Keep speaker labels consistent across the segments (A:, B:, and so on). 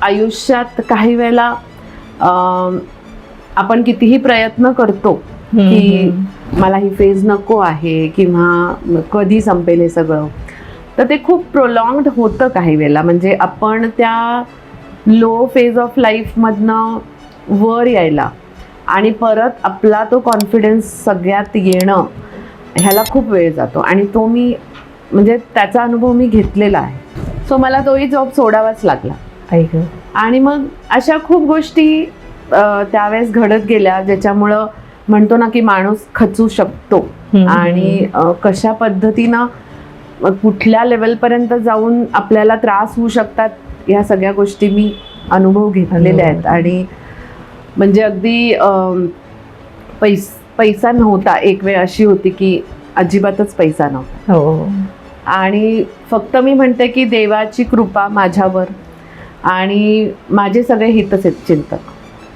A: आयुष्यात काही वेळेला आपण कितीही प्रयत्न करतो की मला ही फेज नको आहे किंवा कधी संपेल हे सगळं, तर ते खूप प्रोलॉंग्ड होतं काही वेळेला. म्हणजे आपण त्या लो फेज ऑफ लाईफमधनं वर यायला आणि परत आपला तो कॉन्फिडन्स सगळ्यात येणं ह्याला खूप वेळ जातो. आणि तो मी म्हणजे त्याचा अनुभव मी घेतलेला आहे. सो मला तोही जॉब सोडावाच लागला. आणि मग अशा खूप गोष्टी त्यावेळेस घडत गेल्या ज्याच्यामुळं म्हणतो ना की माणूस खचू शकतो. आणि कशा पद्धतीनं कुठल्या लेवलपर्यंत जाऊन आपल्याला त्रास होऊ शकतात ह्या सगळ्या गोष्टी मी अनुभव घेतलेल्या आहेत. आणि म्हणजे अगदी पैसा नव्हता. एक वेळ अशी होती की अजिबातच पैसा नव्हता. आणि फक्त मी म्हणते की देवाची कृपा माझ्यावर आणि माझे सगळे हितचिंतक.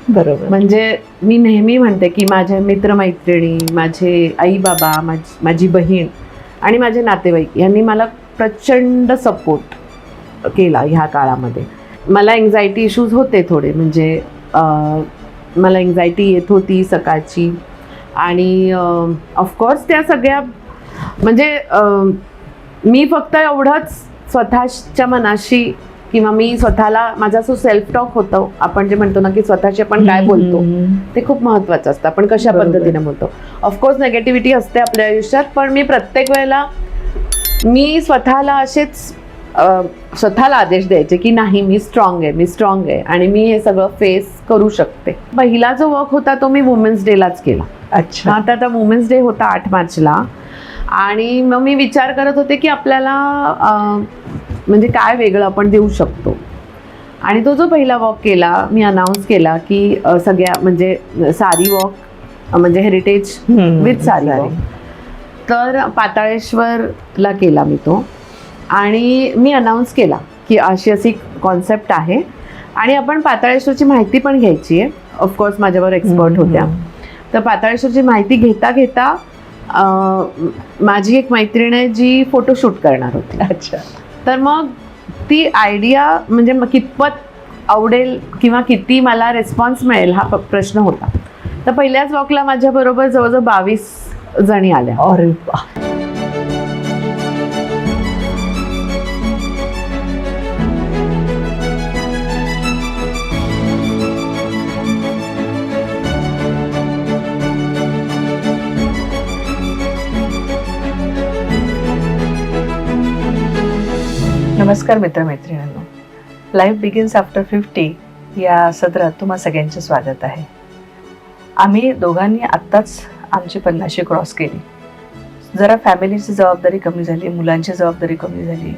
B: बरोबर.
A: म्हणजे मी नेहमी म्हणते की माझे मित्रमैत्रिणी, माझे आई बाबा, माझी बहीण आणि माझे नातेवाईक यांनी मला प्रचंड सपोर्ट केला ह्या काळामध्ये. मला एन्झायटी इश्यूज होते थोडे. म्हणजे मला एन्झायटी येत होती सकाळची. आणि ऑफकोर्स त्या सगळ्या म्हणजे मी फक्त एवढंच स्वतःच्या मनाशी किंवा मी स्वतःला माझा जो सेल्फ टॉक होतो, आपण जे म्हणतो ना की स्वतःशी आपण काय बोलतो ते खूप महत्त्वाचं असतं. आपण कशा पद्धतीने बोलतो. ऑफकोर्स नेगेटिव्हिटी असते आपल्या आयुष्यात, पण मी प्रत्येक वेळेला मी स्वतःला असेच स्वतःला आदेश द्यायचे की नाही, मी स्ट्रॉंग आहे आणि मी हे सगळं फेस करू शकते. पहिला जो वर्क होता तो मी वुमेन्स डेलाच केला.
B: अच्छा.
A: आता वुमेन्स डे होता 8 मार्चला. आणि मग मी विचार करत होते की आपल्याला म्हणजे काय वेगळं आपण देऊ शकतो. आणि तो जो पहिला वॉक केला मी अनाऊन्स केला की सगळ्या म्हणजे साडी वॉक म्हणजे हेरिटेज विथ साडी वॉक. तर पाताळेश्वरला केला मी तो. आणि मी अनाऊन्स केला की अशी कॉन्सेप्ट आहे आणि आपण पाताळेश्वरची माहिती पण घ्यायची आहे. ऑफकोर्स माझ्यावर एक्सपर्ट होत्या. तर पाताळेश्वरची माहिती घेता घेता माझी एक मैत्रीण आहे जी फोटोशूट करणार होती.
B: अच्छा.
A: तर मग ती आयडिया म्हणजे कितपत आवडेल किंवा किती मला रिस्पॉन्स मिळेल हा प्रश्न होता. तर पहिल्याच वॉकला माझ्याबरोबर जवळजवळ 22 जणी आल्या.
B: अरे वा. नमस्कार मित्रमैत्रिणींनो. लाईफ बिगिन्स आफ्टर 50 या सत्रात तुम्हा सगळ्यांचे स्वागत आहे. आम्ही दोघांनी आत्ताच आमची 50शी क्रॉस केली. जरा फॅमिलीची जबाबदारी कमी झाली, मुलांची जबाबदारी कमी झाली.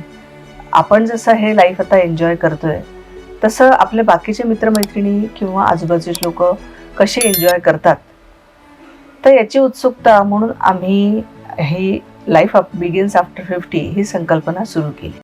B: आपण जसं हे लाईफ आता एन्जॉय करतोय तसं आपले बाकीचे मित्रमैत्रिणी किंवा आजूबाजूचे लोक कसे एन्जॉय करतात, तर याची उत्सुकता म्हणून आम्ही ही लाईफ बिगिन्स आफ्टर 50 ही संकल्पना सुरू केली.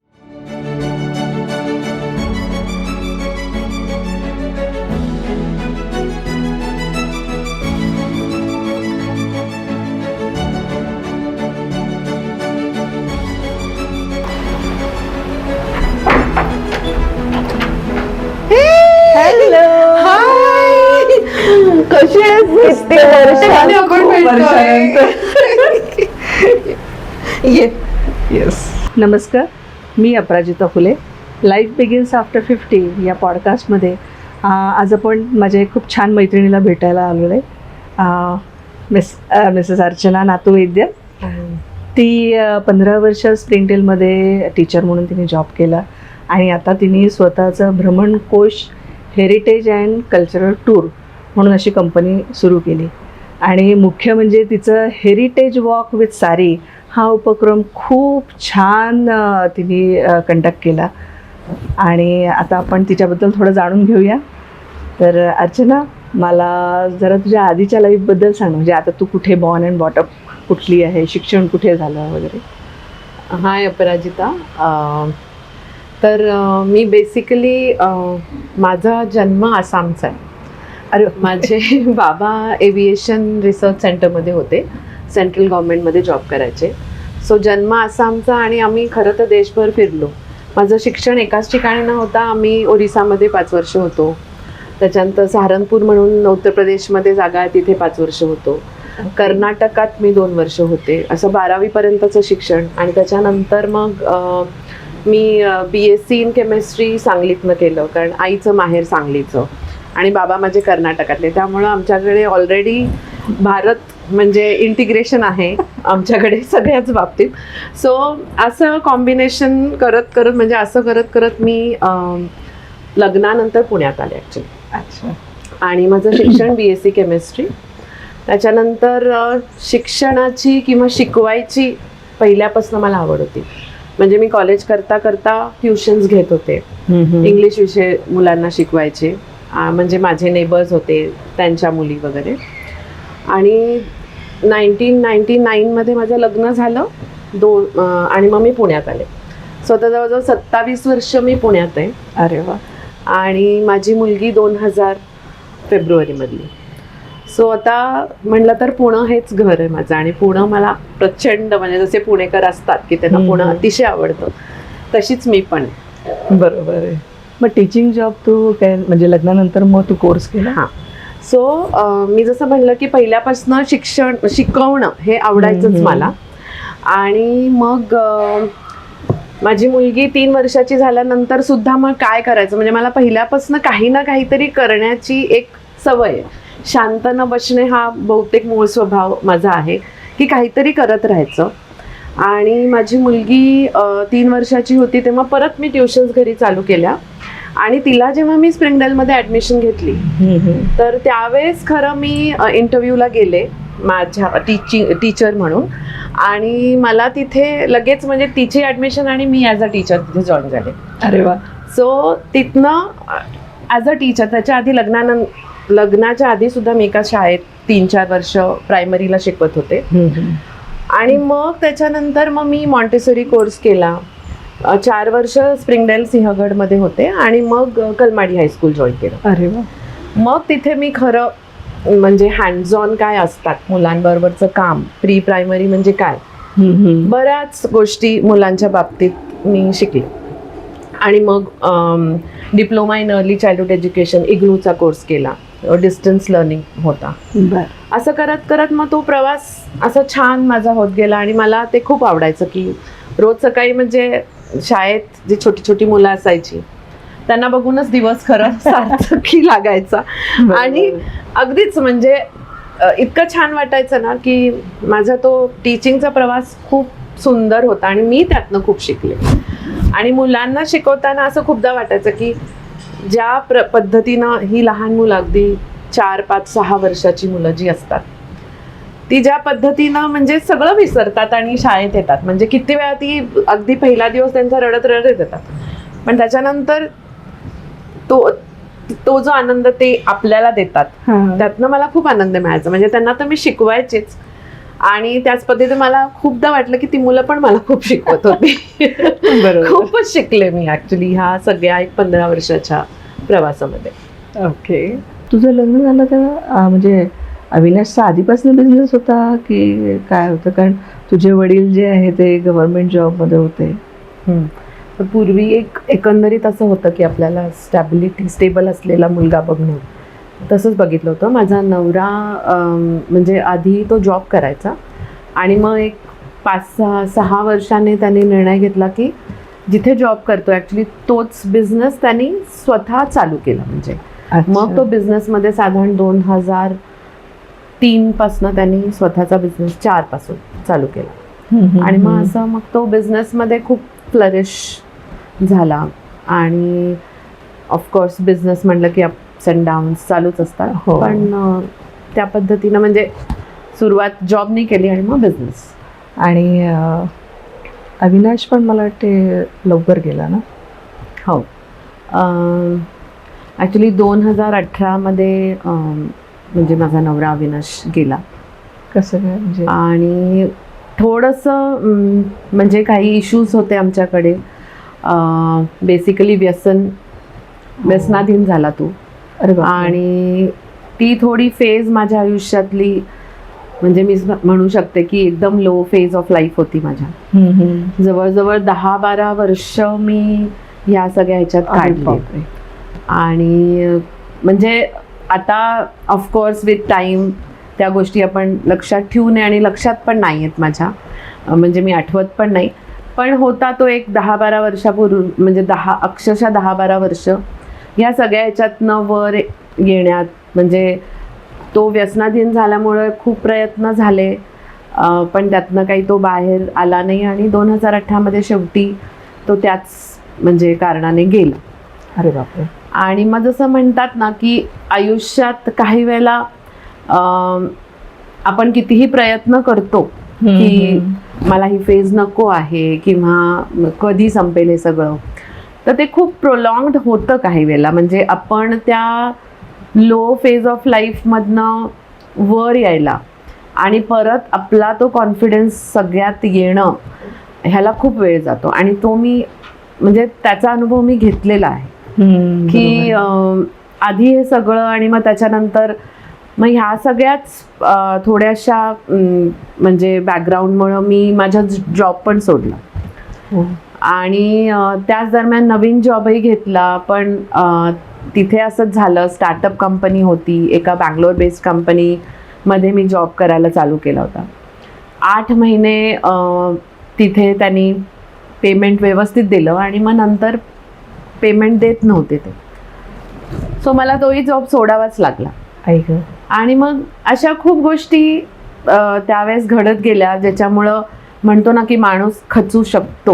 A: कशी आहेस?
B: येस. नमस्कार, मी अपराजिता फुले. लाईफ बिगिन्स आफ्टर 50 या पॉडकास्टमध्ये आज आपण माझ्या खूप छान मैत्रिणीला भेटायला आलेलो आहे. मिसेस अर्चना नातू वैद्य. ती 15 वर्ष स्प्रिंगडेलमध्ये टीचर म्हणून तिने जॉब केला आणि आता तिने स्वतःचं भ्रमणकोश हेरिटेज अँड कल्चरल टूर म्हणून अशी कंपनी सुरू केली. आणि मुख्य म्हणजे तिचं हेरिटेज वॉक विथ साडी हा उपक्रम खूप छान तिने कंडक्ट केला. आणि आता आपण तिच्याबद्दल थोडं जाणून घेऊया. तर अर्चना, मला जरा तुझ्या आधीच्या लाईफबद्दल सांग. म्हणजे आता तू कुठे बॉर्न अँड बॉटअप कुठली आहे, शिक्षण कुठे झालं वगैरे.
A: हाय अपराजिता. तर मी बेसिकली माझा जन्म आसामचा आहे. अरे, माझे बाबा एव्हिएशन रिसर्च सेंटरमध्ये होते, सेंट्रल गव्हर्नमेंटमध्ये जॉब करायचे. सो जन्म आसामचा आणि आम्ही खरं तर देशभर फिरलो. माझं शिक्षण एकाच ठिकाणी न होता आम्ही ओरिसामध्ये 5 वर्ष होतो, त्याच्यानंतर सहारनपूर म्हणून उत्तर प्रदेशमध्ये जागा आहे तिथे 5 वर्ष होतो, कर्नाटकात मी 2 वर्ष होते. असं 12वीपर्यंतचं शिक्षण. आणि त्याच्यानंतर मग मी BSc इन केमिस्ट्री सांगलीतनं केलं, कारण आईचं माहेर सांगलीचं आणि बाबा माझे कर्नाटकातले, त्यामुळं आमच्याकडे ऑलरेडी भारत म्हणजे इंटिग्रेशन आहे आमच्याकडे सगळ्याच बाबतीत. सो असं कॉम्बिनेशन करत करत म्हणजे असं करत करत मी लग्नानंतर पुण्यात आले ॲक्च्युली.
B: अच्छा.
A: आणि माझं शिक्षण BSc केमिस्ट्री. त्याच्यानंतर शिक्षणाची किंवा शिकवायची पहिल्यापासून मला आवड होती. म्हणजे मी कॉलेज करता करता ट्युशन्स घेत होते, इंग्लिश विषय मुलांना शिकवायचे, म्हणजे माझे नेबर्स होते त्यांच्या मुली वगैरे. आणि 1999मध्ये माझं लग्न झालं आणि मग मी पुण्यात आले. स्वतः जवळजवळ 27 वर्ष मी पुण्यात आहे.
B: अरे वा.
A: आणि माझी मुलगी 2000 फेब्रुवारीमधली. सो आता म्हटलं तर पुणं हेच घर आहे माझं, आणि पुणं मला प्रचंड म्हणजे जसे पुणेकर असतात की त्यांना पुणं अतिशय आवडतं, तशीच मी पण.
B: बरोबर आहे. मग टीचिंग जॉब तू काय म्हणजे लग्नानंतर मग तू कोर्स केला?
A: हां. सो मी जसं म्हणलं की पहिल्यापासून शिकवणं हे आवडायचंच मला. आणि मग माझी मुलगी 3 वर्षाची झाल्यानंतर सुद्धा मग काय करायचं, म्हणजे मला पहिल्यापासून काही ना काहीतरी करण्याची एक सवय आहे. शांत न बसणे हा बहुतेक मूळ स्वभाव माझा आहे की काहीतरी करत राहायचं. आणि माझी मुलगी 3 वर्षाची होती तेव्हा परत मी ट्युशन्स घरी चालू केल्या. आणि तिला जेव्हा मी स्प्रिंगडेलमध्ये ॲडमिशन घेतली तर त्यावेळेस खरं मी इंटरव्ह्यूला गेले माझ्या टीचर म्हणून, आणि मला तिथे लगेच म्हणजे तिची ॲडमिशन आणि मी ॲज अ टीचर तिथे जॉईन झाले.
B: अरे वा.
A: सो तिथनं ॲज अ टीचर, त्याच्या आधी लग्नाच्या आधी सुद्धा मी एका शाळेत 3-4 वर्ष प्रायमरीला शिकवत होते. आणि मग त्याच्यानंतर मग मी मॉन्टेसरी कोर्स केला. 4 वर्ष स्प्रिंगडेल सिंहगडमध्ये होते आणि मग कलमाडी हायस्कूल जॉईन केलं.
B: अरे वा.
A: मग तिथे मी खरं म्हणजे हँड्स ऑन काय असतात मुलांबरोबरचं काम, प्री प्रायमरी म्हणजे काय, बऱ्याच गोष्टी मुलांच्या बाबतीत मी शिकले. आणि मग diploma in early childhood education इग्नूचा कोर्स केला, डिस्टन्स लर्निंग होता. असं करत करत मग तो प्रवास असा छान माझा होत गेला. आणि मला ते खूप आवडायचं की रोज सकाळी म्हणजे शाळेत जी छोटी छोटी मुलं असायची त्यांना बघूनच दिवस खरं सार्थकी लागायचा. आणि अगदीच म्हणजे इतकं छान वाटायचं ना की माझा तो टीचिंगचा प्रवास खूप सुंदर होता आणि मी त्यातनं खूप शिकले. आणि मुलांना शिकवताना असं खूपदा वाटायचं की ज्या पद्धतीनं ही लहान मुलं अगदी 4, 5, 6 वर्षाची मुलं जी असतात ती ज्या पद्धतीनं म्हणजे सगळं विसरतात आणि शाळेत येतात, म्हणजे किती वेळा ती अगदी पहिला दिवस त्यांचा रडत रडत येतात, पण त्याच्यानंतर तो जो आनंद ते आपल्याला देतात त्यातनं मला खूप आनंद मिळायचा. म्हणजे त्यांना तर मी शिकवायचेच आणि त्याच पद्धतीने मला खूपदा वाटलं की ती मुलं पण मला खूप शिकवत होती. खूपच शिकले मी ऍक्च्युली ह्या सगळ्या 15 वर्षाच्या प्रवासामध्ये.
B: ओके. तुझं लग्न झालं तेव्हा म्हणजे अविनाशचा आधीपासून बिझनेस होता की काय होतं? कारण तुझे वडील जे आहे ते गव्हर्नमेंट जॉबमध्ये होते.
A: तर पूर्वी एकंदरीत असं होतं की आपल्याला स्टेबल असलेला मुलगा बघणं, तसंच बघितलं होतं. माझा नवरा म्हणजे आधी तो जॉब करायचा आणि मग एक 5-6 वर्षांनी त्यांनी निर्णय घेतला की जिथे जॉब करतो ॲक्च्युली तोच बिझनेस त्यांनी स्वतः चालू केला. म्हणजे मग तो बिझनेसमध्ये साधारण 2003 पासून त्यांनी स्वतःचा बिझनेस 4 पासून चालू केला. आणि मग असं मग तो बिझनेसमध्ये खूप फ्लरिश झाला. आणि ऑफकोर्स बिझनेस म्हटलं की अप्स अँड डाऊन्स चालूच असतात. पण त्या पद्धतीनं म्हणजे सुरुवात जॉबनी केली आणि मग बिझनेस.
B: आणि अविनाश पण मला वाटते लवकर गेला ना?
A: हो. ॲक्च्युली 2018मध्ये म्हणजे माझा नवरा अविनाश गेला.
B: कसं काय म्हणजे? आणि
A: थोडंसं म्हणजे काही इश्यूज होते आमच्याकडे. बेसिकली व्यसनाधीन झाला तो. आणि ती थोडी फेज माझ्या आयुष्यातली म्हणजे मी म्हणू शकते की एकदम लो फेज ऑफ लाईफ होती माझ्या. जवळजवळ 10-12 वर्ष मी ह्या सगळ्या ह्याच्यात काढले. आणि म्हणजे आता ऑफकोर्स विथ टाईम त्या गोष्टी आपण लक्षात ठेवू नये आणि लक्षात पण नाही आहेत माझ्या, म्हणजे मी आठवत पण नाही. पण होता तो एक 10-12 वर्षापूर्वी, म्हणजे अक्षरशः 10-12 वर्ष ह्या सगळ्या ह्याच्यातनं वर येण्यात. म्हणजे तो व्यसनाधीन झाल्यामुळे खूप प्रयत्न झाले, पण त्यातनं काही तो बाहेर आला नाही. आणि 2018 शेवटी तो त्याच म्हणजे कारणाने गेला.
B: अरे बापरे.
A: आणि मग जसं म्हणतात ना की आयुष्यात काही वेळेला आपण कितीही प्रयत्न करतो की मला ही फेज नको आहे किंवा कधी संपेल हे सगळं, तर ते खूप प्रोलॉंग्ड होतं काही वेळेला. म्हणजे आपण त्या लो फेज ऑफ लाईफमधनं वर यायला आणि परत आपला तो कॉन्फिडन्स सगळ्यात येणं ह्याला खूप वेळ जातो. आणि तो मी म्हणजे त्याचा अनुभव मी घेतलेला आहे की आधी हे सगळं आणि मग त्याच्यानंतर मग ह्या सगळ्याच थोड्याशा म्हणजे बॅकग्राऊंडमुळं मी माझा जॉब पण सोडला. आणि त्याच दरम्यान नवीन जॉबही घेतला, पण तिथे असंच झालं, स्टार्टअप कंपनी होती, एका बँगलोर बेस्ड कंपनीमध्ये मी जॉब करायला चालू केला होता. 8 महिने तिथे त्यांनी पेमेंट व्यवस्थित दिलं आणि मग नंतर पेमेंट देत नव्हते ते. सो मला तोही जॉब सोडावाच लागला. आणि मग अशा खूप गोष्टी त्यावेळेस घडत गेल्या, ज्याच्यामुळं म्हणतो ना की माणूस खचू शकतो.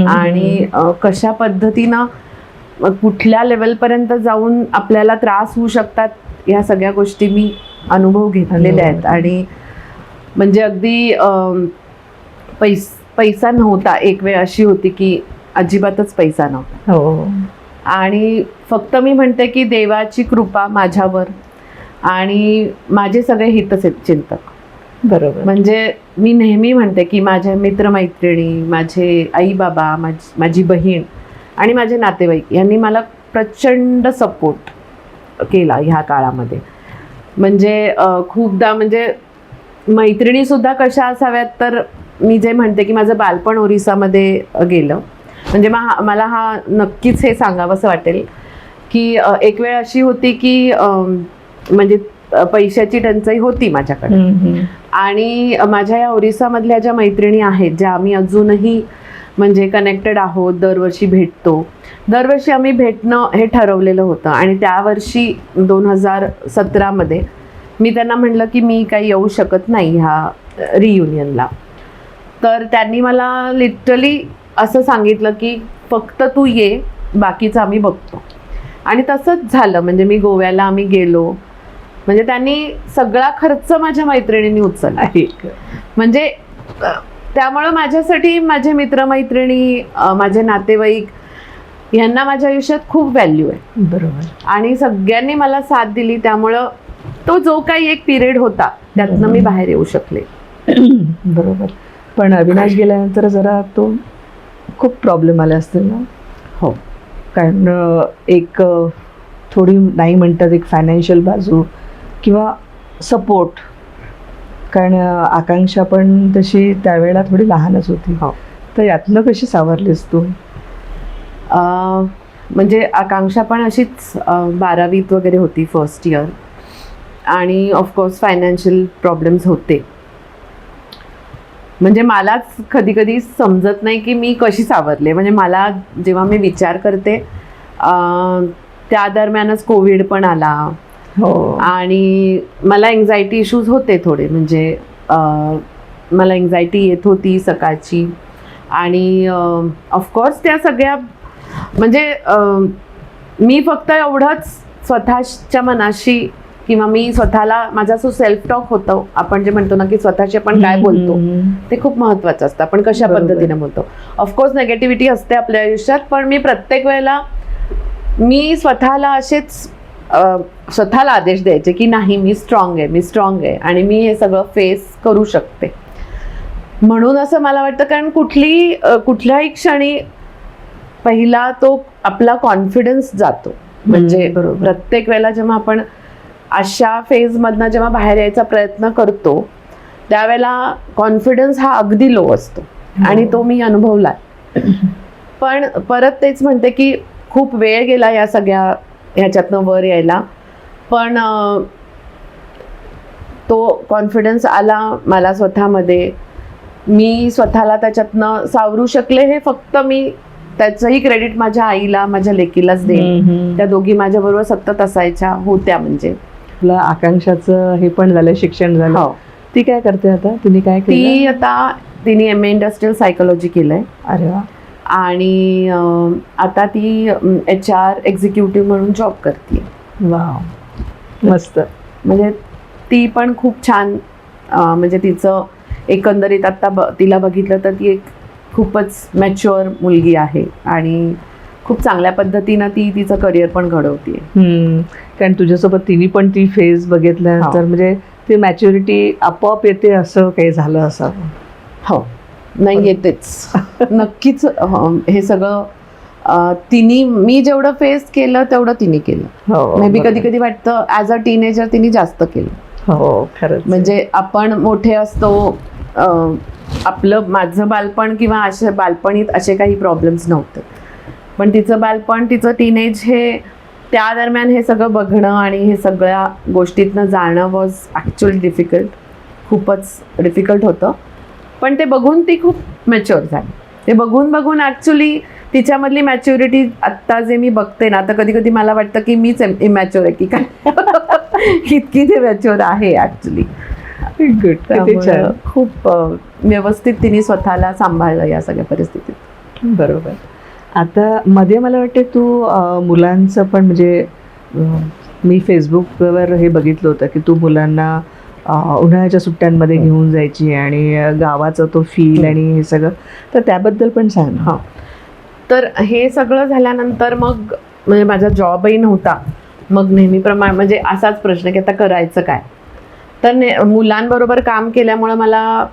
A: आणि कशा पद्धतीनं कुठल्या लेवलपर्यंत जाऊन आपल्याला त्रास होऊ शकतात, ह्या सगळ्या गोष्टी मी अनुभव घेतलेल्या आहेत. आणि म्हणजे अगदी पैसा नव्हता, एक वेळ अशी होती की अजिबातच पैसा नव्हता. आणि फक्त मी म्हणते की देवाची कृपा माझ्यावर आणि माझे सगळे हितचिंतक.
B: बरोबर.
A: म्हणजे मी नेहमी म्हणते की माझे मित्रमैत्रिणी, माझे आई बाबा, माझी बहीण आणि माझे नातेवाईक यांनी मला प्रचंड सपोर्ट केला ह्या काळामध्ये. म्हणजे खूपदा म्हणजे मैत्रिणीसुद्धा कशा असाव्यात, तर मी जे म्हणते की माझं बालपण ओरिसामध्ये गेलं. म्हणजे मला हा नक्कीच हे सांगावंसं वाटेल की एक वेळ अशी होती की म्हणजे पैशाची टंचाई होती माझ्याकडे. आणि माझ्या या ओरिसामधल्या ज्या मैत्रिणी आहेत, ज्या आम्ही अजूनही म्हणजे कनेक्टेड आहोत, दरवर्षी भेटतो. दरवर्षी आम्ही भेटणं हे ठरवलेलं होतं. आणि त्यावर्षी 2017 मी त्यांना म्हटलं की मी काही येऊ शकत नाही ह्या रियुनियनला. तर त्यांनी मला लिटरली असं सांगितलं की फक्त तू ये, बाकीचं आम्ही बघतो. आणि तसंच झालं. म्हणजे मी गोव्याला आम्ही गेलो. म्हणजे त्यांनी सगळा खर्च माझ्या मैत्रिणींनी उचलला. म्हणजे त्यामुळं माझ्यासाठी माझे मित्रमैत्रिणी, माझे नातेवाईक यांना माझ्या आयुष्यात खूप व्हॅल्यू आहे.
B: बरोबर.
A: आणि सगळ्यांनी मला साथ दिली. त्यामुळं तो जो काही एक पिरियड होता त्यातनं मी बाहेर येऊ शकले.
B: बरोबर. पण अविनाश गेल्यानंतर जरा तो खूप प्रॉब्लेम आले असतील ना?
A: हो.
B: कारण एक थोडी नाही म्हणतात एक फायनान्शियल बाजू किंवा सपोर्ट, कारण आकांक्षा पण तशी त्यावेळेला थोडी लहानच होती.
A: हो.
B: तर यातनं कशी सावरलीस तू?
A: म्हणजे आकांक्षा पण अशीच 12वीत वगैरे होती, फर्स्ट इयर. आणि ऑफकोर्स फायनान्शियल प्रॉब्लेम्स होते. म्हणजे मलाच कधी कधी समजत नाही की मी कशी सावरले. म्हणजे मला जेव्हा मी विचार करते त्या दरम्यानच कोविड पण आला. आणि मला एन्झायटी इश्यूज होते थोडे. म्हणजे मला एन्झायटी येत होती सकाळची. आणि ऑफकोर्स त्या सगळ्या म्हणजे मी फक्त एवढंच स्वतःच्या मनाशी किंवा मी स्वतःला, माझा जो सेल्फ टॉक होतो, आपण जे म्हणतो ना की स्वतःशी आपण काय बोलतो ते खूप महत्त्वाचं असतं. आपण कशा पद्धतीने बोलतो. ऑफकोर्स नेगेटिव्हिटी असते आपल्या आयुष्यात, पण मी प्रत्येक वेळेला मी स्वतःला असेच स्वतःला आदेश द्यायचे की नाही, मी स्ट्रॉंग आहे आणि मी हे सगळं फेस करू शकते. म्हणून असं मला वाटतं, कारण कुठल्याही क्षणी पहिला तो आपला कॉन्फिडन्स जातो. म्हणजे प्रत्येक वेळेला जेव्हा आपण अशा फेजमधनं जेव्हा बाहेर यायचा प्रयत्न करतो, त्यावेळेला कॉन्फिडन्स हा अगदी लो असतो आणि तो मी अनुभवला. पण परत तेच म्हणते की खूप वेळ गेला या सगळ्या ह्याच्यातनं वर यायला, पण तो कॉन्फिडन्स आला मला स्वतःमध्ये. मी स्वतःला त्याच्यातनं सावरू शकले, हे फक्त मी त्याचंही क्रेडिट माझ्या आईला, माझ्या लेकीलाच देईन. त्या दोघी माझ्याबरोबर सतत असायच्या होत्या. म्हणजे
B: तुला आकांक्षाचं हे पण झालं, शिक्षण झालं.
A: हो.
B: ती काय करते आता? तिने काय केलं?
A: तिने MA इंडस्ट्रियल सायकोलॉजी केलंय.
B: अरे वा.
A: आणि आता ती HR एक्झिक्युटिव्ह म्हणून जॉब करते.
B: वाव, मस्त.
A: म्हणजे ती पण खूप छान, म्हणजे तिचं एकंदरीत आता तिला बघितलं तर ती एक खूपच मॅच्युअर मुलगी आहे आणि खूप चांगल्या पद्धतीनं ती तिचं करिअर पण घडवते.
B: कारण तुझ्यासोबत तिने पण ती फेज बघितल्यानंतर म्हणजे ती मॅच्युरिटी आपोआप येते, असं काही झालं असावं.
A: हो, नाही येतेच नक्कीच. हे सगळं तिने, मी जेवढं फेस केलं तेवढं तिने केलं.
B: हो,
A: मे बी कधी कधी वाटतं ॲज अ टीनेजर तिने जास्त केलं.
B: हो, खरंच.
A: म्हणजे आपण मोठे असतो, माझं बालपण किंवा असे बालपणीत असे काही प्रॉब्लेम्स नव्हते, पण तिचं बालपण, तिचं टीनेज, हे त्या दरम्यान हे सगळं बघणं आणि हे सगळ्या गोष्टीतनं जाणं वॉज ॲक्च्युअली डिफिकल्ट. खूपच डिफिकल्ट होतं. पण ते बघून ती खूप मॅच्युअर झाली. ते बघून ॲक्च्युली तिच्यामधली मॅच्युरिटी आत्ता जे मी बघते ना, तर कधी कधी मला वाटतं की मीच इमॅच्युअर आहे की काय. इतकी ते मॅच्युअर आहे ॲक्च्युली.
B: गुड.
A: खूप व्यवस्थित तिने स्वतःला सांभाळलं या सगळ्या परिस्थितीत.
B: बरोबर. आता मध्ये मला वाटते तू मुलांचं पण, म्हणजे मी फेसबुकवर हे बघितलं होतं की तू मुलांना उन्हाळ्याच्या सुट्ट्यांमध्ये घेऊन जायची आणि गावाचा तो फील आणि हे सगळं, तर त्याबद्दल पण सांग.
A: हां, तर हे सगळं झाल्यानंतर मग म्हणजे माझा जॉबही नव्हता. मग नेहमीप्रमाणे म्हणजे असाच प्रश्न की आता करायचं काय. तर मुलांबरोबर काम केल्यामुळं मला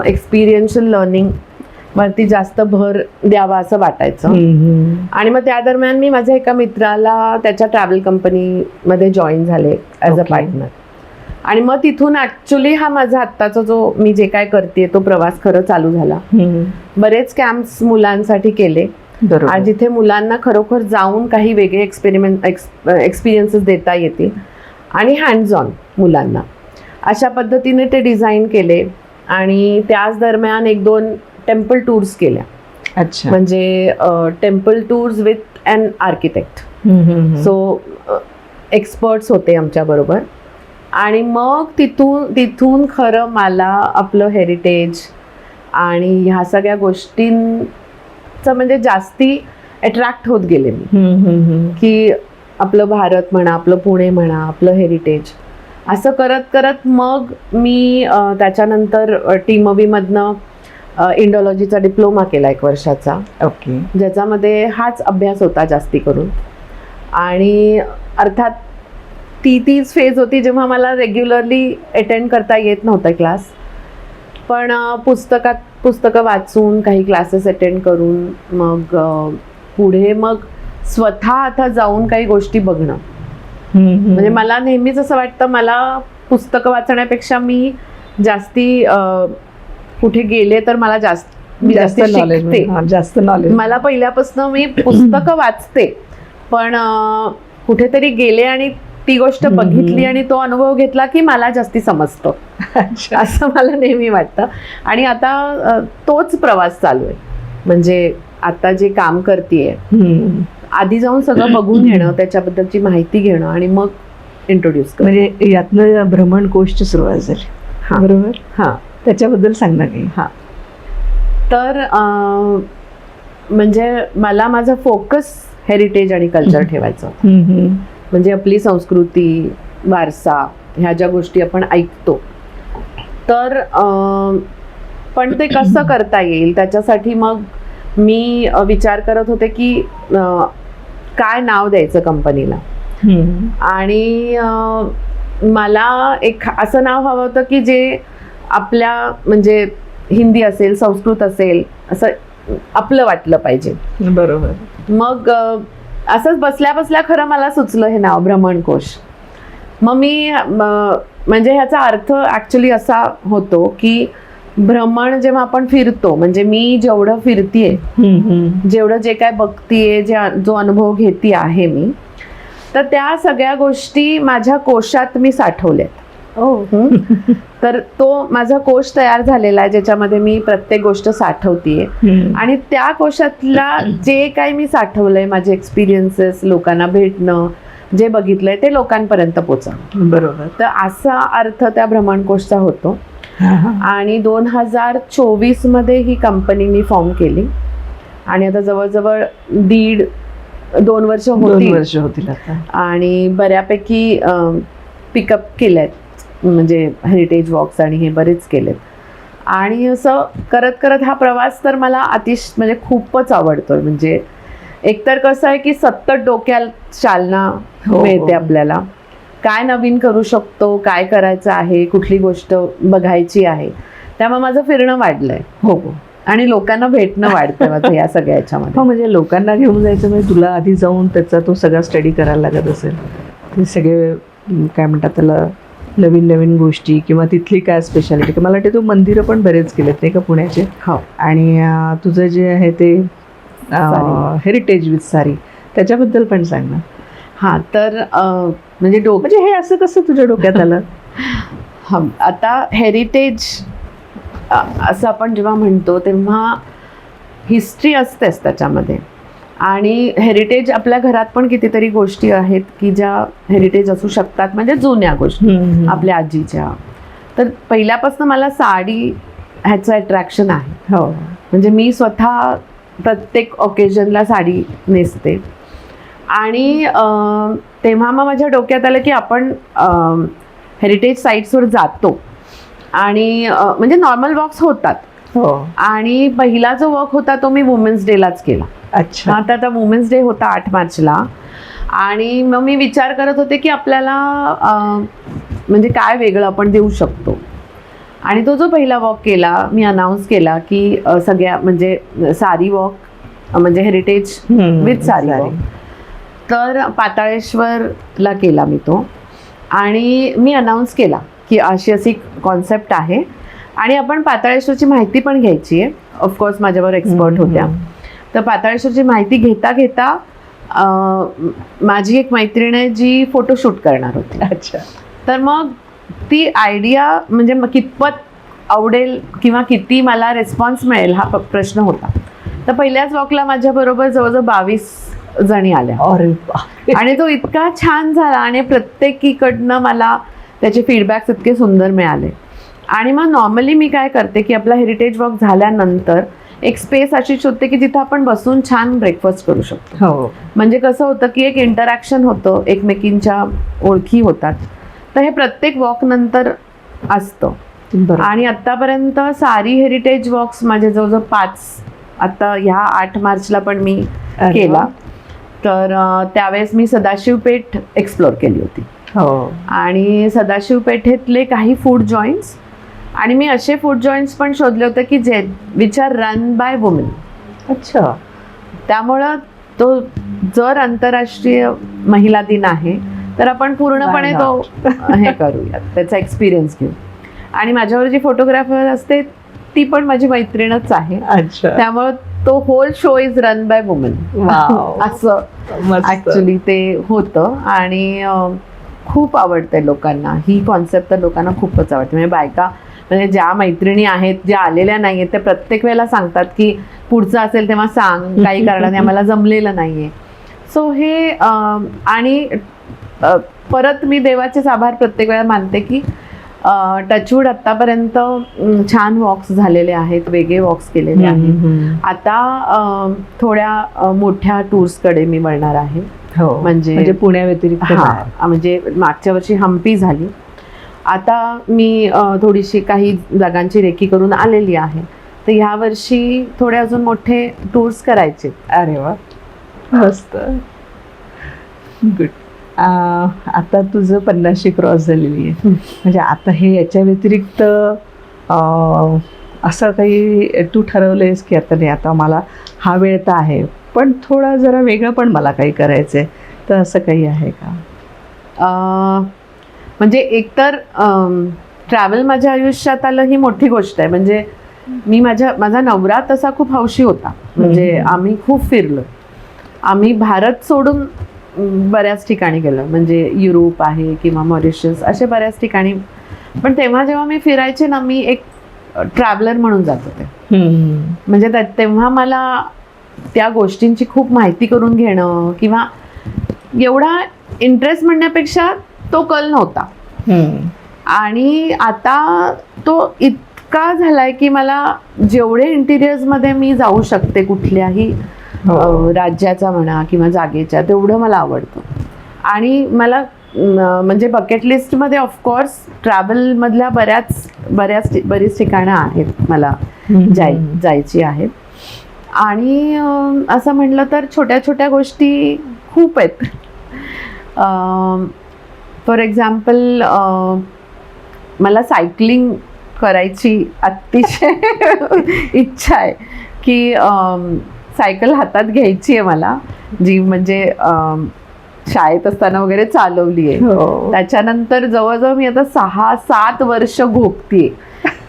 A: एक्सपिरियन्शियल लर्निंग वरती जास्त भर द्यावा असं वाटायचं. आणि मग त्या दरम्यान मी माझ्या एका मित्राला त्याच्या ट्रॅव्हल कंपनीमध्ये जॉईन झाले ॲज अ पार्टनर. आणि मग तिथून ॲक्च्युली हा माझा आत्ताचा जो मी जे काय करते तो प्रवास खरं चालू झाला. बरेच कॅम्प्स मुलांसाठी केले, आणि जिथे मुलांना खरोखर जाऊन काही वेगळे एक्सपिरियन्सेस देता येतील आणि हँड्स ऑन मुलांना, अशा पद्धतीने ते डिझाईन केले. आणि त्याच दरम्यान 1-2 टेम्पल टूर्स केल्या.
B: अच्छा.
A: म्हणजे temple tours with an architect. So experts होते आमच्याबरोबर. आणि मग तिथून खरं मला आपलं हेरिटेज आणि ह्या सगळ्या गोष्टींचं म्हणजे जास्ती अट्रॅक्ट होत गेले मी. की आपलं भारत म्हणा, आपलं पुणे म्हणा, आपलं हेरिटेज, असं करत करत मग मी त्याच्यानंतर TMOVIमधनं इंडॉलॉजीचा डिप्लोमा केला 1 वर्षाचा.
B: ओके.
A: ज्याच्यामध्ये हाच अभ्यास होता जास्ती करून. आणि अर्थात तीच फेज होती जेव्हा मला रेग्युलरली अटेंड करता येत नव्हता क्लास, पण पुस्तकं वाचून, काही क्लासेस अटेंड करून मग पुढे मग स्वतः आता जाऊन काही गोष्टी बघणं. म्हणजे मला नेहमीच असं वाटतं, मला पुस्तकं वाचण्यापेक्षा मी जास्ती कुठे गेले तर मला जास्त
B: नॉलेज.
A: मला पहिल्यापासून मी पुस्तकं वाचते, पण कुठेतरी गेले आणि ती गोष्ट बघितली आणि तो अनुभव घेतला की मला जास्ती समजतं. असं मला नेहमी वाटतं. आणि आता तोच प्रवास चालू आहे. म्हणजे आता जे काम करतेय, आधी जाऊन सगळं बघून घेणं, त्याच्याबद्दलची माहिती घेणं आणि मग इंट्रोड्यूस करणं.
B: म्हणजे यातनं भ्रमणकोशची सुरुवात झाली.
A: हां,
B: बरोबर.
A: हां,
B: त्याच्याबद्दल सांग ना काही.
A: हां, तर म्हणजे मला माझा फोकस हेरिटेज आणि कल्चर ठेवायचं. म्हणजे आपली संस्कृती, वारसा, ह्या ज्या गोष्टी आपण ऐकतो, तर पण ते कसं करता येईल त्याच्यासाठी मग मी विचार करत होते की काय नाव द्यायचं कंपनीला. आणि मला एक असं नाव हवं होतं की जे आपल्या म्हणजे हिंदी असेल, संस्कृत असेल, असं आपलं वाटलं पाहिजे.
B: बरोबर.
A: मग असंच बसल्या बसल्या खरं मला सुचलं हे नाव, भ्रमणकोश. मग मी म्हणजे ह्याचा अर्थ ॲक्च्युली असा होतो की भ्रमण जेव्हा आपण फिरतो, म्हणजे मी जेवढं फिरतीये, जेवढं जे काय बघतीये, जो अनुभव घेती आहे मी, तर त्या सगळ्या गोष्टी माझ्या कोशात मी साठवल्यात. तर तो माझा कोश तयार झालेला आहे ज्याच्यामध्ये मी प्रत्येक गोष्ट साठवतीये. आणि त्या कोशातला जे काही मी साठवलंय, माझे एक्सपिरियन्सेस, लोकांना भेटणं, जे बघितलंय ते लोकांपर्यंत पोचवणं.
B: बरोबर. तर
A: असा अर्थ त्या भ्रमणकोशचा होतो. आणि 2024 मध्ये ही कंपनी मी फॉर्म केली आणि आता जवळजवळ 1.5-2 वर्ष होतील
B: आता.
A: आणि बऱ्यापैकी पिकअप केलेत, म्हणजे हेरिटेज वॉक्स आणि हे बरेच केलेत. आणि असं करत करत हा प्रवास तर मला म्हणजे खूपच आवडतोय. म्हणजे एकतर कसं आहे की सतत डोक्याला चालना मिळते आपल्याला, काय नवीन करू शकतो, काय करायचं आहे, कुठली गोष्ट बघायची आहे. त्यामुळे माझं फिरणं वाढलंय.
B: हो.
A: आणि लोकांना भेटणं वाढतंय माझं या सगळ्या याच्यामध्ये.
B: म्हणजे लोकांना घेऊन जायचं म्हणजे तुला आधी जाऊन त्याचा तो सगळा स्टडी करायला लागत असेल. ते सगळे काय म्हणतात त्याला, नवीन नवीन गोष्टी किंवा तिथली काय स्पेशालिटी. मला वाटते तू मंदिरं पण बरेच केलेत नाही का पुण्याचे.
A: हो.
B: आणि तुझं जे आहे ते हेरिटेज विथ सारी, त्याच्याबद्दल पण सांग ना.
A: हां, तर
B: म्हणजे हे असं कसं तुझ्या डोक्यात आलं?
A: आता हेरिटेज असं आपण जेव्हा म्हणतो तेव्हा हिस्ट्री असतेच त्याच्यामध्ये. आणि हेरिटेज आपल्या घरात पण कितीतरी गोष्टी आहेत की ज्या हेरिटेज असू शकतात, म्हणजे जुन्या गोष्टी आपल्या आजीच्या. तर पहिल्यापासून मला साडी ह्याचं अट्रॅक्शन आहे.
B: हो.
A: म्हणजे मी स्वतः प्रत्येक ऑकेजनला साडी नेसते. आणि तेव्हा मग माझ्या डोक्यात आलं की आपण हेरिटेज साईट्सवर जातो आणि म्हणजे नॉर्मल वॉक्स होतात.
B: हो.
A: आणि पहिला जो वॉक होता तो मी वुमेन्स डेलाच केला.
B: अच्छा.
A: आता वुमेन्स डे होता 8 मार्चला. आणि मग मी विचार करत होते की आपल्याला म्हणजे काय वेगळं आपण देऊ शकतो. आणि तो जो पहिला वॉक केला, मी अनाऊन्स केला की सगळ्या म्हणजे सारी वॉक, म्हणजे हेरिटेज विथ सारी वॉक. तर पाताळेश्वरला केला मी तो. आणि मी अनाऊन्स केला की अशी कॉन्सेप्ट आहे आणि आपण पाताळेश्वरची माहिती पण घ्यायची आहे. ऑफकोर्स माझ्यावर एक्सपर्ट होत्या. तर पाताळेश्वरची माहिती घेता घेता माझी एक मैत्रीण आहे जी फोटोशूट करणार होती.
B: अच्छा.
A: तर मग ती आयडिया म्हणजे कितपत आवडेल किंवा किती मला रिस्पॉन्स मिळेल हा प्रश्न होता. तर पहिल्याच वॉकला माझ्याबरोबर जवळजवळ 22 जणी आल्या. आणि तो इतका छान झाला आणि प्रत्येकीकडनं मला त्याचे फीडबॅक्स इतके सुंदर मिळाले. आणि मग नॉर्मली मी काय करते की आपला हेरिटेज वॉक झाल्यानंतर एक स्पेस अशी शोधते की जिथं आपण बसून छान ब्रेकफास्ट करू शकतो.
B: हो.
A: म्हणजे कसं होतं की एक इंटरॅक्शन होतं, एकमेकींच्या ओळखी होतात. तर हे प्रत्येक वॉक नंतर असतं. आणि आत्तापर्यंत सारी हेरिटेज वॉक्स माझे जवळजवळ 5 आता ह्या 8 मार्चला पण मी केला. तर त्यावेळेस मी सदाशिव पेठ एक्सप्लोर केली होती.
B: हो.
A: आणि सदाशिव पेठेतले काही फूड जॉईंट्स आणि मी असे फूड जॉईंट्स पण शोधले होते की जे which are run by women.
B: अच्छा.
A: त्यामुळं तो जर आंतरराष्ट्रीय महिला दिन आहे तर आपण पूर्णपणे तो हे करूयात, त्याचा एक्सपिरियन्स घेऊ. आणि माझ्यावर जी फोटोग्राफर असते ती पण माझी मैत्रीणच आहे.
B: अच्छा.
A: त्यामुळं तो whole show is run by women असं ऍक्च्युली ते होतं. आणि खूप आवडते लोकांना ही कॉन्सेप्ट. तर लोकांना खूपच आवडते. म्हणजे बायका, म्हणजे ज्या मैत्रिणी आहेत ज्या आलेल्या नाही आहेत त्या प्रत्येक वेळेला सांगतात की पुढचं असेल तेव्हा सांग, काही कारणाने आम्हाला जमलेलं नाही आहे. सो हे आणि परत मी देवाचेच आभार प्रत्येक वेळा मानते की टचवूड आत्तापर्यंत छान वॉक्स झालेले आहेत, वेगळे वॉक्स केलेले आहेत. आता थोड्या मोठ्या टूर्सकडे मी वळणार आहे.
B: हो. म्हणजे पुण्या व्यतिरिक्त.
A: म्हणजे मागच्या वर्षी हम्पी झाली. आता मी थोडीशी काही जागांची रेकी करून आलेली आहे. तर ह्या वर्षी थोडे अजून मोठे टूर्स करायचे.
B: अरे वा, मस्त, गुड. आता तुझं 50शी क्रॉस झालेली आहे. म्हणजे आता हे याच्या व्यतिरिक्त असं काही तू ठरवलंयस की आता नाही, आता मला हा वेळ तर आहे पण थोडा जरा वेगळं पण मला काही करायचं आहे, तर असं काही आहे का?
A: म्हणजे एकतर ट्रॅव्हल माझ्या आयुष्यात आलं ही मोठी गोष्ट आहे. म्हणजे मी माझा नवरा तसा खूप हौशी होता. म्हणजे आम्ही खूप फिरलो. आम्ही भारत सोडून बऱ्याच ठिकाणी गेलो. म्हणजे युरोप आहे किंवा मॉरिशस असे बऱ्याच ठिकाणी. पण तेव्हा जेव्हा मी फिरायचे ना, मी एक ट्रॅव्हलर म्हणून जात होते. म्हणजे तेव्हा मला त्या गोष्टींची खूप माहिती करून घेणं किंवा एवढा इंटरेस्ट म्हणण्यापेक्षा तो कल नव्हता. आणि आता तो इतका झालाय की मला जेवढे इंटिरियर्समध्ये मी जाऊ शकते कुठल्याही राज्याचा म्हणा किंवा जागेच्या, तेवढं मला आवडतं. आणि मला म्हणजे बकेट लिस्टमध्ये ऑफकोर्स ट्रॅव्हलमधल्या बरीच ठिकाणं आहेत मला जायची आहेत. आणि असं म्हटलं तर छोट्या छोट्या गोष्टी खूप आहेत. फॉर एक्झाम्पल मला सायकलिंग करायची अतिशय इच्छा आहे की सायकल हातात घ्यायची आहे मला, जी म्हणजे शाळेत असताना वगैरे चालवली आहे. त्याच्यानंतर जवळजवळ मी आता 6-7 वर्ष घोकतीये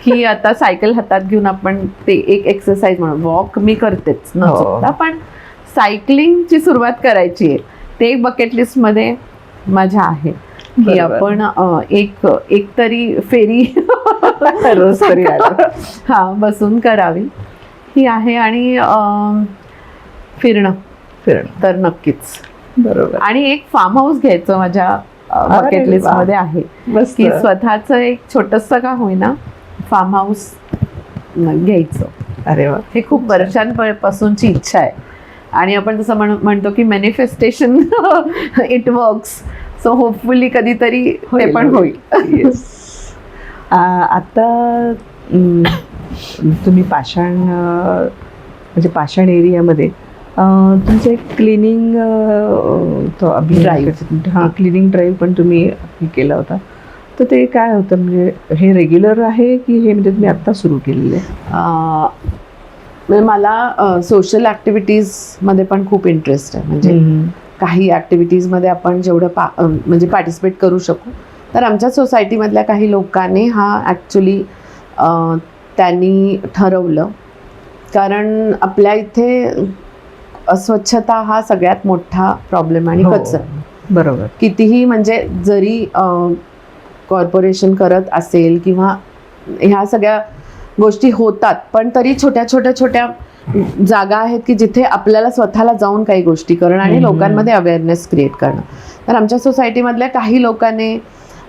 A: की आता सायकल हातात घेऊन आपण ते एक एक्सरसाइज म्हणून वॉक मी करतेच न चुकता, पण सायकलिंगची सुरुवात करायची आहे. ते एक बकेट लिस्टमध्ये माझ्या आहे की आपण एक तरी फेरी रोज तरी बसून करावी ही आहे. आणि फिरणं तर नक्कीच.
B: बरोबर.
A: आणि एक फार्म हाऊस घ्यायचं माझ्या बकेट लिस्ट मध्ये आहे की स्वतःच एक छोटंसं का होईना फार्म हाऊस घ्यायचं.
B: अरे वा,
A: हे खूप वर्षांपासूनची इच्छा आहे. आणि आपण जसं म्हणतो की manifestation it works. So hopefully कधीतरी ते पण होईल.
B: आता तुम्ही पाषाण एरियामध्ये तुमचं एक क्लिनिंग क्लिनिंग ड्राईव्ह पण तुम्ही केला होता. तर ते काय होतं, म्हणजे हे रेग्युलर आहे की हे म्हणजे तुम्ही आत्ता सुरू केलेलं आहे?
A: म्हणजे मला सोशल ॲक्टिव्हिटीजमध्ये पण खूप इंटरेस्ट आहे. म्हणजे काही ॲक्टिव्हिटीजमध्ये आपण जेवढं म्हणजे पार्टिसिपेट करू शकू. तर आमच्या सोसायटीमधल्या काही लोकांनी हा ॲक्च्युली त्यांनी ठरवलं, कारण आपल्या इथे अस्वच्छता हा सगळ्यात मोठा प्रॉब्लेम आणि कचरा.
B: बरोबर.
A: कितीही म्हणजे जरी कॉर्पोरेशन करत असेल किंवा ह्या सगळ्या गोष्टी होतात, पण तरी छोट्या जागा आहेत की जिथे आपल्याला स्वतःला जाऊन काही गोष्टी करणं आणि लोकांमध्ये अवेअरनेस क्रिएट करणं. तर आमच्या सोसायटीमधल्या काही लोकांनी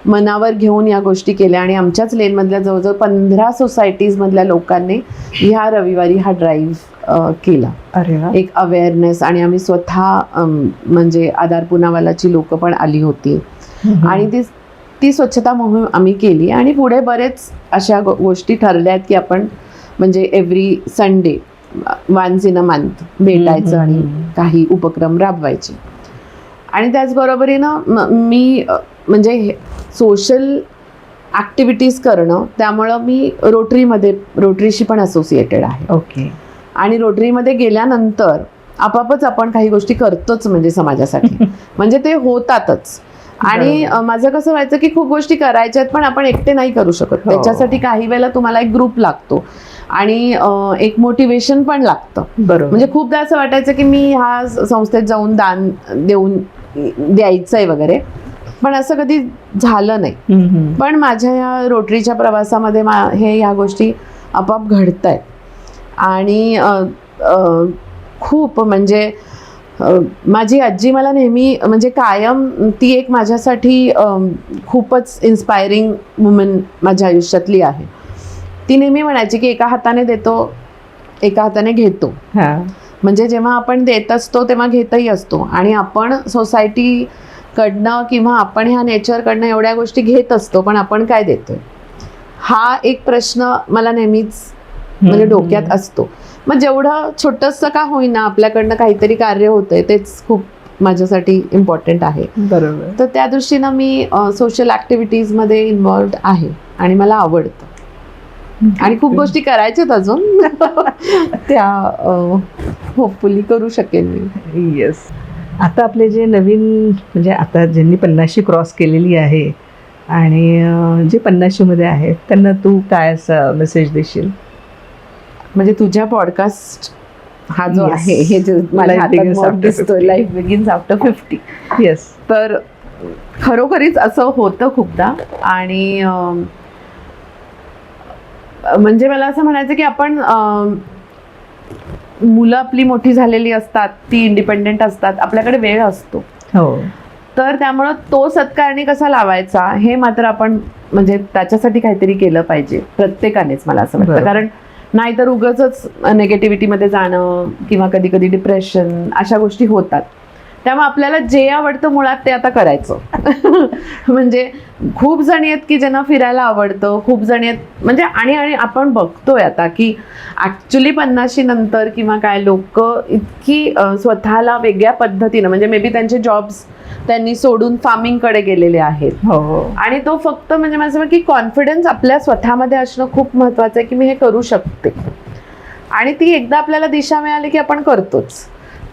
A: मनावर घेऊन या गोष्टी केल्या आणि आमच्याच लेनमधल्या जवळजवळ 15 सोसायटीजमधल्या लोकांनी ह्या रविवारी हा ड्राईव्ह केला.
B: अरे वा.
A: एक अवेअरनेस. आणि आम्ही स्वतः म्हणजे आधार पुनावालाची लोक पण आली होती आणि ती स्वच्छता मोहीम आम्ही केली. आणि पुढे बरेच अशा गोष्टी ठरल्या आहेत की आपण म्हणजे every Sunday once in a month भेटायचं आणि काही उपक्रम राबवायचे. आणि त्याचबरोबरीनं मी म्हणजे सोशल ॲक्टिव्हिटीज करणं, त्यामुळं मी रोटरीशी पण असोसिएटेड आहे.
B: ओके.
A: आणि रोटरीमध्ये गेल्यानंतर आपापच आपण काही गोष्टी करतोच म्हणजे समाजासाठी. म्हणजे ते होतातच. आणि माझं कसं व्हायचं की खूप गोष्टी करायच्या आहेत पण आपण एकटे नाही करू शकत. त्याच्यासाठी काही वेळेला तुम्हाला एक ग्रुप लागतो आणि एक मोटिवेशन पण लागतं.
B: बरोबर.
A: म्हणजे खूपदा असं वाटायचं की मी ह्या संस्थेत जाऊन दान द्यायचंय वगैरे, पण असं कधी झालं नाही. पण माझ्या या रोटरीच्या प्रवासामध्ये ह्या गोष्टी आपोआप घडत आहेत. आणि खूप म्हणजे माझी आजी मला नेहमी म्हणजे कायम ती एक माझ्यासाठी खूपच इन्स्पायरिंग वुमन माझ्या आयुष्यातली आहे. ती नेहमी म्हणायची की एका हाताने देतो एका हाताने घेतो. म्हणजे जेव्हा आपण देत असतो तेव्हा घेतही असतो. आणि आपण सोसायटीकडनं किंवा आपण ह्या नेचरकडनं एवढ्या गोष्टी घेत असतो, पण आपण काय देतोय हा एक प्रश्न मला नेहमीच म्हणजे डोक्यात असतो. मग जेवढं छोटंसं का होईना आपल्याकडनं काहीतरी कार्य होतंय तेच खूप माझ्यासाठी इम्पॉर्टंट आहे.
B: बरोबर.
A: तर त्या दृष्टीनं मी सोशल ॲक्टिव्हिटीजमध्ये इन्व्हॉल्व्ड आहे आणि मला आवडतं. आणि खूप गोष्टी करायच्यात अजून त्या होपफुली करू शकेन मी.
B: येस. आता आपले जे नवीन म्हणजे आता ज्यांनी 50शी क्रॉस केलेली आहे आणि जे 50मध्ये आहेत त्यांना तू काय असं मेसेज देशील?
A: म्हणजे तुझ्या पॉडकास्ट हा जो
B: Yes.
A: आहे, हे जे माझ्या
B: Life
A: हातात
B: begins
A: mug
B: after
A: दिसतोय,
B: 50.
A: Life begins after 50.
B: येस.
A: तर खरोखरीच असं होतं खूपदा. आणि म्हणजे मला असं म्हणायचं की आपण मुलं आपली मोठी झालेली असतात, ती इंडिपेंडेंट असतात, आपल्याकडे वेळ असतो.
B: हो.
A: तर त्यामुळं तो सत्कारणी कसा लावायचा हे मात्र आपण म्हणजे त्याच्यासाठी काहीतरी केलं पाहिजे प्रत्येकानेच, मला असं वाटतं.
B: बरोबर.
A: कारण नाहीतर उगाचच नेगेटिव्हिटीमध्ये जाणं किंवा कधी कधी डिप्रेशन अशा गोष्टी होतात. त्यामुळे आपल्याला जे आवडतं मुळात ते आता करायचं. म्हणजे खूप जणी आहेत की ज्यांना फिरायला आवडतं, खूप जणी आहेत म्हणजे आणि आपण बघतोय आता की ॲक्च्युली 50 नंतर किंवा काय लोक इतकी स्वतःला वेगळ्या पद्धतीनं, म्हणजे मे बी त्यांचे जॉब्स त्यांनी सोडून फार्मिंगकडे गेलेले आहेत.
B: हो.
A: आणि तो फक्त म्हणजे माझं की कॉन्फिडन्स आपल्या स्वतःमध्ये असणं खूप महत्त्वाचं आहे की मी हे करू शकते. आणि ती एकदा आपल्याला दिशा मिळाली की आपण करतोच.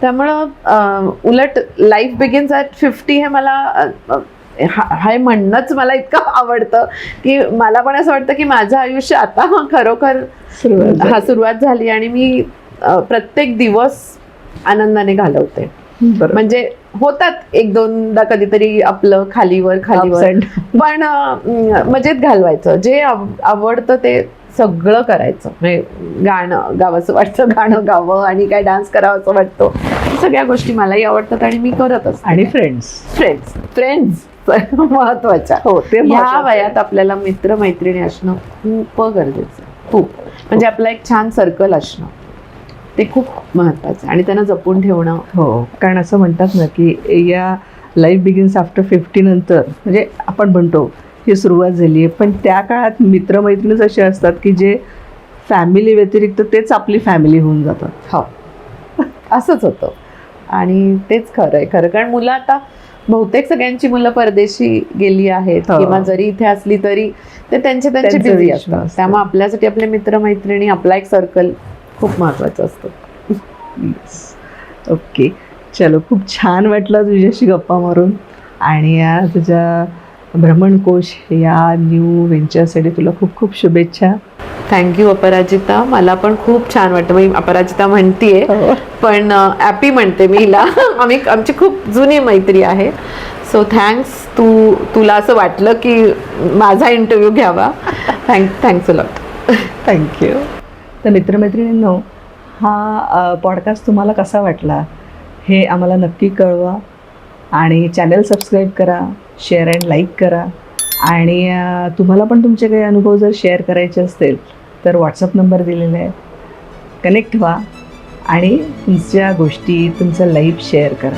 A: त्यामुळं उलट लाईफ बिगिन्स ॲट 50 हे मला हे म्हणणंच मला इतकं आवडतं की मला पण असं वाटतं की माझं आयुष्य आता खरोखर सुरुवात झाली आणि मी प्रत्येक दिवस आनंदाने घालवते. म्हणजे होतात एक दोनदा कधीतरी आपलं खालीवर पण मजेत घालवायचं. जे आवडतं ते सगळं करायचं. म्हणजे गाणं गावंसं वाटतं, गाणं गावं, आणि काय डान्स करावं असं वाटतं, सगळ्या गोष्टी मलाही आवडतात आणि मी करत असते.
B: आणि फ्रेंड्स
A: महत्वाच्या.
B: हो, ते
A: ह्या वयात आपल्याला मित्रमैत्रिणी असणं खूप गरजेचं आहे. खूप म्हणजे आपलं एक छान सर्कल असणं ते खूप महत्वाचं आहे आणि त्यांना जपून ठेवणं.
B: हो, कारण असं म्हणतात ना की या लाईफ बिगिन्स आफ्टर 50 नंतर म्हणजे आपण म्हणतो ही सुरुवात झाली आहे, पण त्या काळात मित्रमैत्रिणीच असे असतात की जे फॅमिली व्यतिरिक्त तेच आपली फॅमिली होऊन जातात.
A: हो, असंच होतं. आणि तेच खरं आहे. कारण मुलं आता बहुतेक सगळ्यांची मुलं परदेशी गेली आहेत किंवा जरी इथे असली तरी ते त्यांचे बिझी असतात. त्यामुळे आपल्यासाठी आपले मित्रमैत्रिणी, आपला एक सर्कल खूप महत्त्वाचं असतं.
B: ओके, चलो, खूप छान वाटलं तुझ्याशी गप्पा मारून. आणि या तुझ्या भ्रमणकोश या न्यू व्हेंचरसाठी तुला खूप खूप शुभेच्छा.
A: थँक्यू अपराजिता. मला पण खूप छान वाटतं. मी अपराजिता म्हणतीये पण ॲपी म्हणते मी हिला. आमची खूप जुनी मैत्री आहे. So thanks. तुला असं वाटलं की माझा इंटरव्ह्यू घ्यावा. Thanks a lot.
B: थँक्यू. तर मित्रमैत्रिणींनो, हा पॉडकास्ट तुम्हाला कसा वाटला हे आम्हाला नक्की कळवा. आणि चॅनल सबस्क्राईब करा, शेअर अँड लाईक करा. आणि तुम्हाला पण तुमचे काही अनुभव जर शेअर करायचे असतील तर व्हॉट्सअप नंबर दिलेला आहे, कनेक्ट व्हा आणि तुमच्या गोष्टी, तुमचं लाईफ शेअर करा.